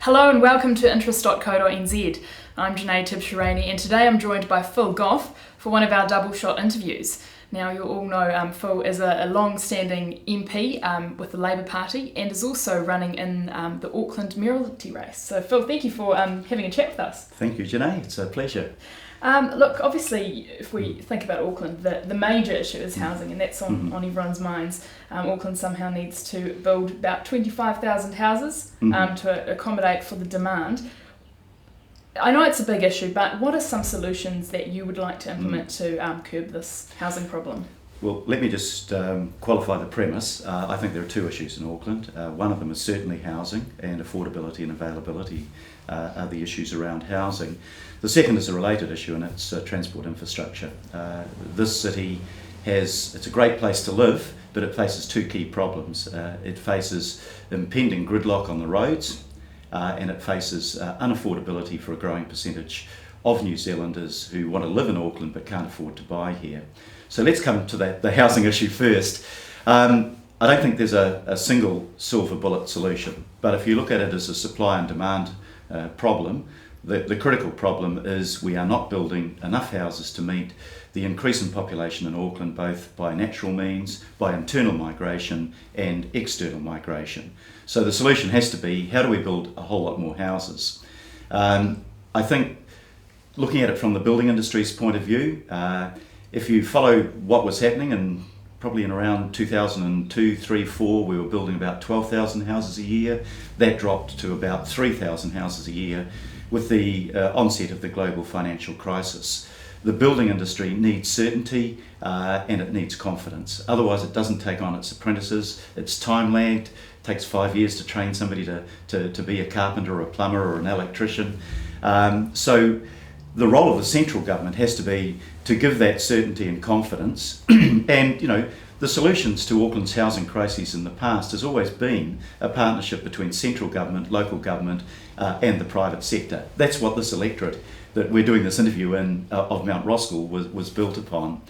Hello and welcome to interest.co.nz. I'm Janae Tibshirani and today I'm joined by Phil Goff for one of our double shot interviews. Now you all know Phil is a long-standing MP with the Labour Party and is also running in the Auckland mayoralty race. So Phil, thank you for having a chat with us. Thank you, Janae. It's a pleasure. Look, obviously, if we think about Auckland, the major issue is housing, and that's on everyone's minds. Auckland somehow needs to build about 25,000 houses to accommodate for the demand. I know it's a big issue, but what are some solutions that you would like to implement to curb this housing problem? Well, let me just qualify the premise. I think there are two issues in Auckland. One of them is certainly housing, and affordability and availability are the issues around housing. The second is a related issue, and it's transport infrastructure. This city it's a great place to live, but it faces two key problems. It faces impending gridlock on the roads, and it faces unaffordability for a growing percentage of New Zealanders who want to live in Auckland but can't afford to buy here. So let's come to the housing issue first. I don't think there's a single silver bullet solution, but if you look at it as a supply and demand problem, the critical problem is we are not building enough houses to meet the increase in population in Auckland, both by natural means, by internal migration and external migration. So the solution has to be, how do we build a whole lot more houses? I think looking at it from the building industry's point of view, if you follow what was happening, and probably in around 2002, 3, 4, we were building about 12,000 houses a year. That dropped to about 3,000 houses a year with the onset of the global financial crisis. The building industry needs certainty and it needs confidence. Otherwise it doesn't take on its apprentices. It's time lagged. It takes 5 years to train somebody to be a carpenter or a plumber or an electrician. So the role of the central government has to be to give that certainty and confidence. And the solutions to Auckland's housing crises in the past has always been a partnership between central government, local government and the private sector. That's what this electorate that we're doing this interview in of Mount Roskill was built upon.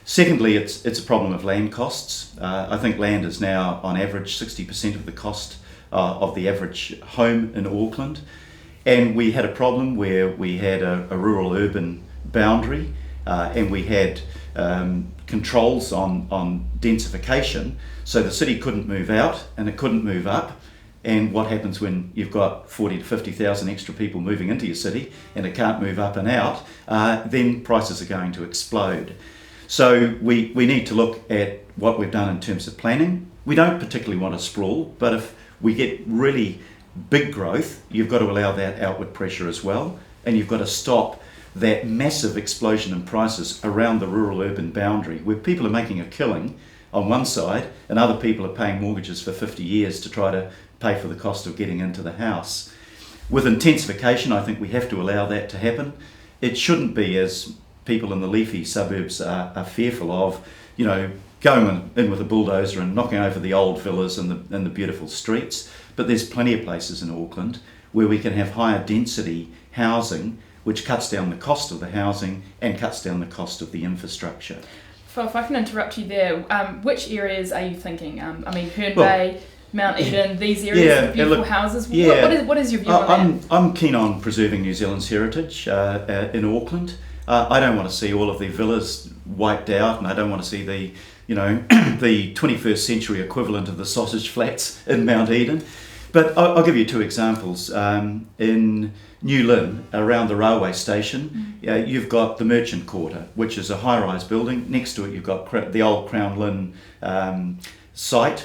Secondly, it's a problem of land costs. I think land is now on average 60% of the cost of the average home in Auckland. And we had a problem where we had a rural-urban boundary and we had controls on densification, so the city couldn't move out and it couldn't move up. And what happens when you've got 40 to 50,000 extra people moving into your city and it can't move up and out, then prices are going to explode. So we need to look at what we've done in terms of planning. We don't particularly want to sprawl, but if we get really big growth, you've got to allow that outward pressure as well, and you've got to stop that massive explosion in prices around the rural-urban boundary where people are making a killing on one side and other people are paying mortgages for 50 years to try to pay for the cost of getting into the house. With intensification, I think we have to allow that to happen. It shouldn't be, as people in the leafy suburbs are fearful of, going in with a bulldozer and knocking over the old villas and the beautiful streets. But there's plenty of places in Auckland where we can have higher density housing, which cuts down the cost of the housing and cuts down the cost of the infrastructure. Phil, if I can interrupt you there, which areas are you thinking? Herne Bay, Mount Eden, these areas with beautiful houses. What is your view on that? I'm keen on preserving New Zealand's heritage in Auckland. I don't want to see all of the villas wiped out, and I don't want to see the 21st century equivalent of the sausage flats in Mount Eden. But I'll give you two examples. In New Lynn, around the railway station, you've got the Merchant Quarter, which is a high-rise building. Next to it, you've got the old Crown Lynn site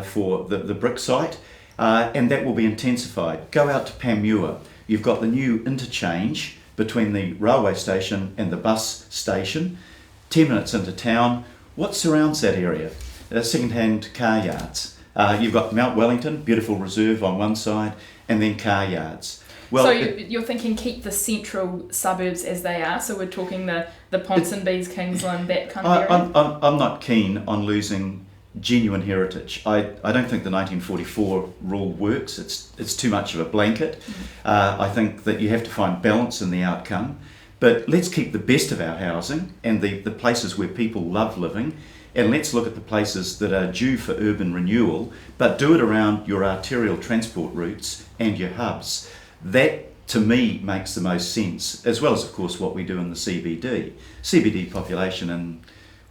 for the brick site, and that will be intensified. Go out to Panmure. You've got the new interchange between the railway station and the bus station. 10 minutes into town, what surrounds that area? Second-hand car yards. You've got Mount Wellington, beautiful reserve on one side, and then car yards. Well, so you're thinking keep the central suburbs as they are, so we're talking the Ponsonbys, Kingsland, that kind of area? I'm not keen on losing genuine heritage. I don't think the 1944 rule works. It's too much of a blanket. I think that you have to find balance in the outcome. But let's keep the best of our housing and the places where people love living, and let's look at the places that are due for urban renewal, but do it around your arterial transport routes and your hubs. That, to me, makes the most sense, as well as, of course, what we do in the CBD. CBD population in,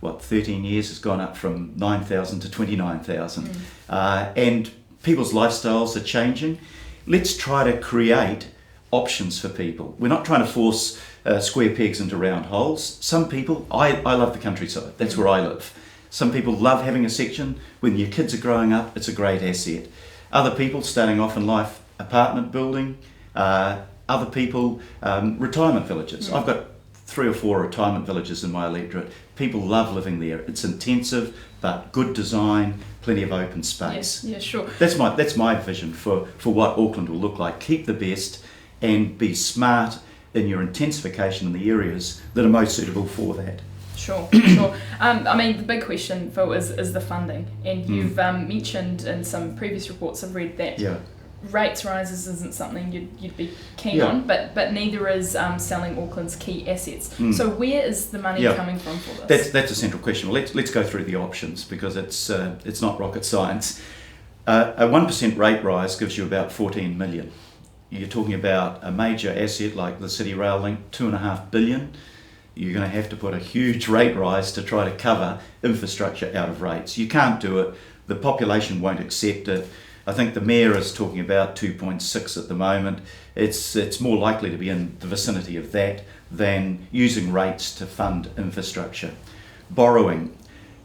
13 years has gone up from 9,000 to 29,000. And people's lifestyles are changing. Let's try to create options for people. We're not trying to force square pegs into round holes. Some people, I love the countryside, that's where I live. Some people love having a section. When your kids are growing up, it's a great asset. Other people starting off in life, apartment building. Other people, retirement villages. I've got 3 or 4 retirement villages in my electorate. People love living there. It's intensive, but good design, plenty of open space. Yeah, sure. That's my vision for what Auckland will look like. Keep the best and be smart in your intensification in the areas that are most suitable for that. Sure. I mean, the big question, Phil, is the funding. And you've mentioned in some previous reports I've read that rates rises isn't something you'd be keen on, but neither is selling Auckland's key assets. So where is the money coming from for this? That's a central question. Well, let's go through the options, because it's not rocket science. A 1% rate rise gives you about 14 million. You're talking about a major asset like the City Rail Link, $2.5 billion. You're going to have to put a huge rate rise to try to cover infrastructure out of rates. You can't do it. The population won't accept it. I think the Mayor is talking about 2.6 at the moment. It's more likely to be in the vicinity of that than using rates to fund infrastructure. Borrowing.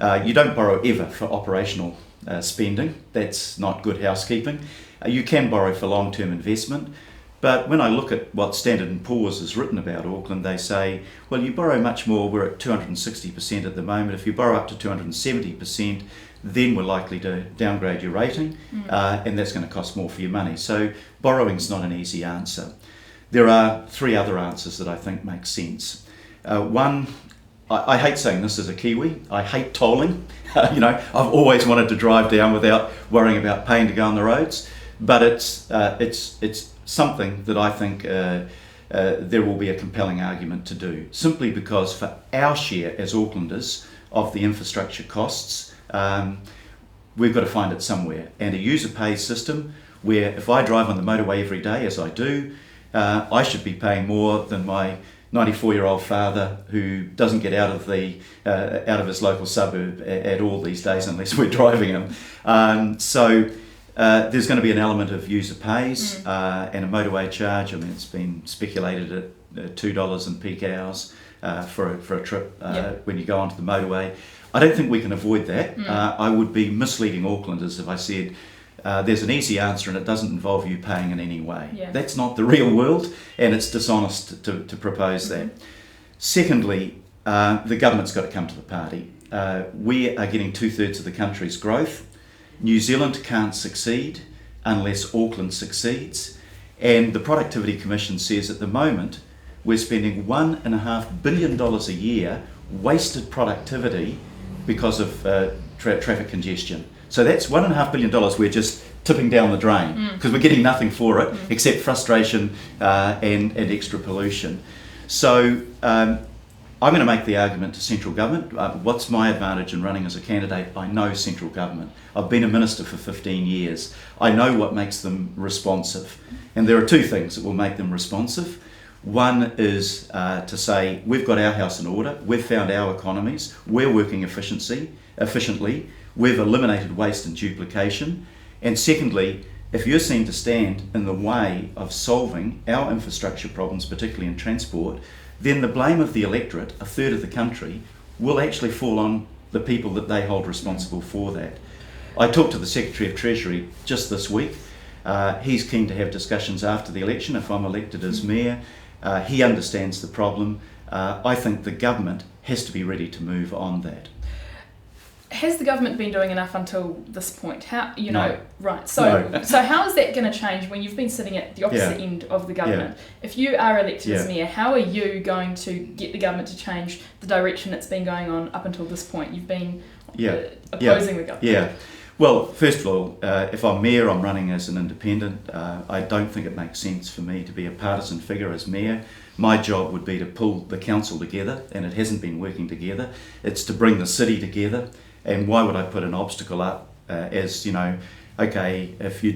You don't borrow ever for operational spending. That's not good housekeeping. You can borrow for long-term investment. But when I look at what Standard & Poor's has written about Auckland, they say, well, you borrow much more. We're at 260% at the moment. If you borrow up to 270%, then we're likely to downgrade your rating, and that's going to cost more for your money. So borrowing's not an easy answer. There are 3 other answers that I think make sense. One, I hate saying this as a Kiwi, I hate tolling. I've always wanted to drive down without worrying about paying to go on the roads, but it's something that I think there will be a compelling argument to do, simply because for our share as Aucklanders of the infrastructure costs, we've got to find it somewhere. And a user pays system where if I drive on the motorway every day, as I do, I should be paying more than my 94-year-old father who doesn't get out of his local suburb at all these days unless we're driving him. So there's going to be an element of user pays and a motorway charge. I mean, it's been speculated at $2 in peak hours for a trip when you go onto the motorway. I don't think we can avoid that. I would be misleading Aucklanders if I said there's an easy answer and it doesn't involve you paying in any way. Yeah. That's not the real world, and it's dishonest to propose that. Secondly, the government's got to come to the party. We are getting 2/3 of the country's growth. New Zealand can't succeed unless Auckland succeeds, and the Productivity Commission says at the moment we're spending $1.5 billion a year wasted productivity because of traffic congestion. So that's $1.5 billion we're just tipping down the drain because we're getting nothing for it except frustration and extra pollution. So I'm going to make the argument to central government. What's my advantage in running as a candidate? I know central government. I've been a minister for 15 years. I know what makes them responsive. And there are 2 things that will make them responsive. One is to say, we've got our house in order, we've found our economies, we're working efficiently, we've eliminated waste and duplication. And secondly, if you're seen to stand in the way of solving our infrastructure problems, particularly in transport, then the blame of the electorate, 1/3 of the country, will actually fall on the people that they hold responsible for that. I talked to the Secretary of Treasury just this week. He's keen to have discussions after the election if I'm elected as Mayor. He understands the problem. I think the government has to be ready to move on that. Has the government been doing enough until this point? How No. Right. So how is that going to change when you've been sitting at the opposite end of the government? If you are elected as Mayor, how are you going to get the government to change the direction it's been going on up until this point? You've been opposing the government. Yeah. Well, first of all, if I'm Mayor, I'm running as an independent. I don't think it makes sense for me to be a partisan figure as Mayor. My job would be to pull the council together, and it hasn't been working together. It's to bring the city together. And why would I put an obstacle up as, okay, if you're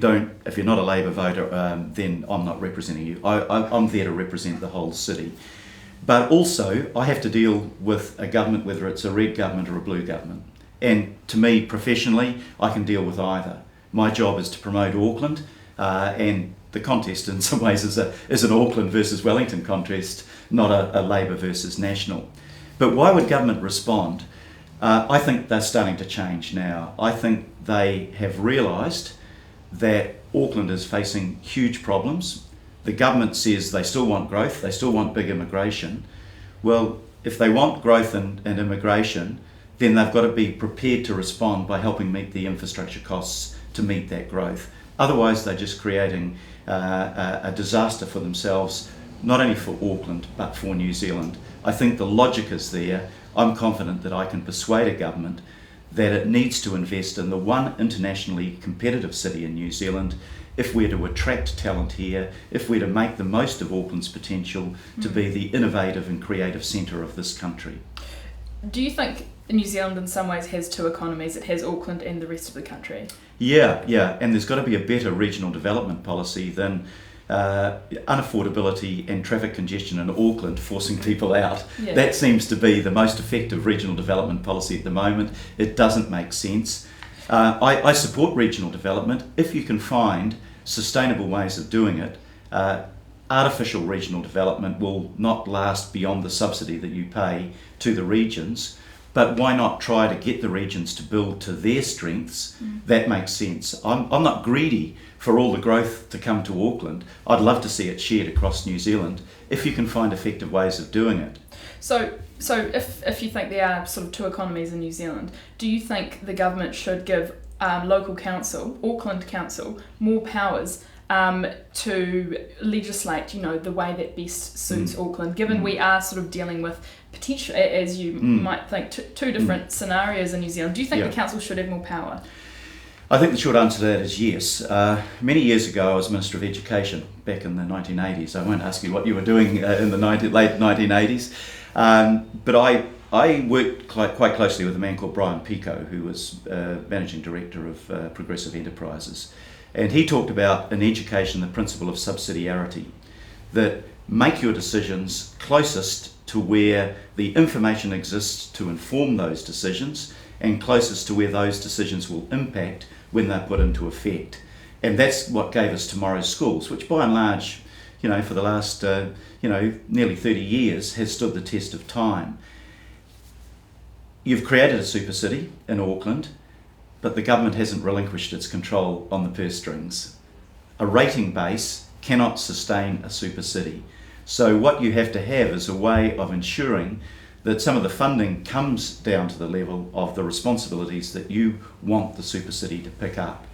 not a Labour voter, then I'm not representing you. I'm there to represent the whole city. But also, I have to deal with a government, whether it's a red government or a blue government. And to me, professionally, I can deal with either. My job is to promote Auckland, and the contest in some ways is an Auckland versus Wellington contest, not a Labour versus National. But why would government respond? I think they're starting to change now. I think they have realised that Auckland is facing huge problems. The government says they still want growth, they still want big immigration. Well, if they want growth and immigration, then they've got to be prepared to respond by helping meet the infrastructure costs to meet that growth. Otherwise, they're just creating a disaster for themselves, not only for Auckland, but for New Zealand. I think the logic is there. I'm confident that I can persuade a government that it needs to invest in the one internationally competitive city in New Zealand if we're to attract talent here, if we're to make the most of Auckland's potential to be the innovative and creative centre of this country. Do you think New Zealand in some ways has two economies? It has Auckland and the rest of the country. Yeah, and there's got to be a better regional development policy than unaffordability and traffic congestion in Auckland forcing people out. Yeah. That seems to be the most effective regional development policy at the moment. It doesn't make sense. I support regional development if you can find sustainable ways of doing it. Artificial regional development will not last beyond the subsidy that you pay to the regions, but why not try to get the regions to build to their strengths? That makes sense. I'm not greedy for all the growth to come to Auckland. I'd love to see it shared across New Zealand if you can find effective ways of doing it. So if you think there are sort of two economies in New Zealand, do you think the government should give local council, Auckland Council, more powers to legislate, the way that best suits Auckland, given we are sort of dealing with potential, as you might think, two different scenarios in New Zealand? Do you think the council should have more power? I think the short answer to that is yes. Many years ago, I was Minister of Education back in the 1980s. I won't ask you what you were doing in the late 1980s, but I worked quite closely with a man called Brian Pico, who was Managing Director of Progressive Enterprises. And he talked about in education the principle of subsidiarity, that make your decisions closest to where the information exists to inform those decisions and closest to where those decisions will impact when they're put into effect. And that's what gave us tomorrow's schools, which by and large, for the last, nearly 30 years has stood the test of time. You've created a super city in Auckland, but the government hasn't relinquished its control on the purse strings. A rating base cannot sustain a super city. So what you have to have is a way of ensuring that some of the funding comes down to the level of the responsibilities that you want the super city to pick up,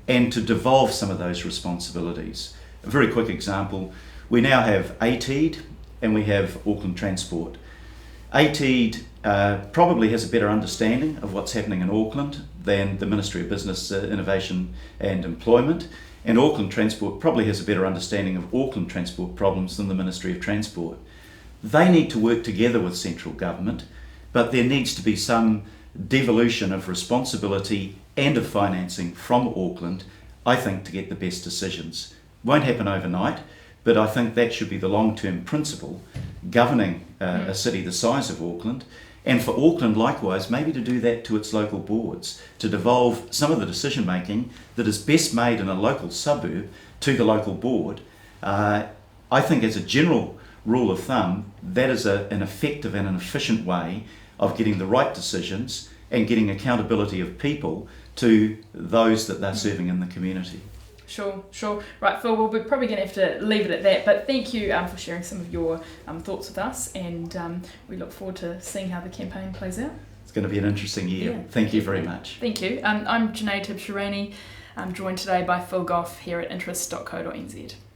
and to devolve some of those responsibilities. A very quick example, we now have ATEED and we have Auckland Transport. ATEED probably has a better understanding of what's happening in Auckland than the Ministry of Business, Innovation and Employment, and Auckland Transport probably has a better understanding of Auckland Transport problems than the Ministry of Transport. They need to work together with central government, but there needs to be some devolution of responsibility and of financing from Auckland, I think, to get the best decisions. Won't happen overnight, but I think that should be the long-term principle governing a city the size of Auckland, and for Auckland likewise maybe to do that to its local boards, to devolve some of the decision making that is best made in a local suburb to the local board. I think as a general rule of thumb, that is an effective and an efficient way of getting the right decisions and getting accountability of people to those that they're serving in the community. Sure. Right, Phil, well, we're probably going to have to leave it at that, but thank you for sharing some of your thoughts with us, and we look forward to seeing how the campaign plays out. It's going to be an interesting year. Yeah. Thank you very much. Thank you. I'm Janae Tibbs-Shirani. I'm joined today by Phil Goff here at interest.co.nz.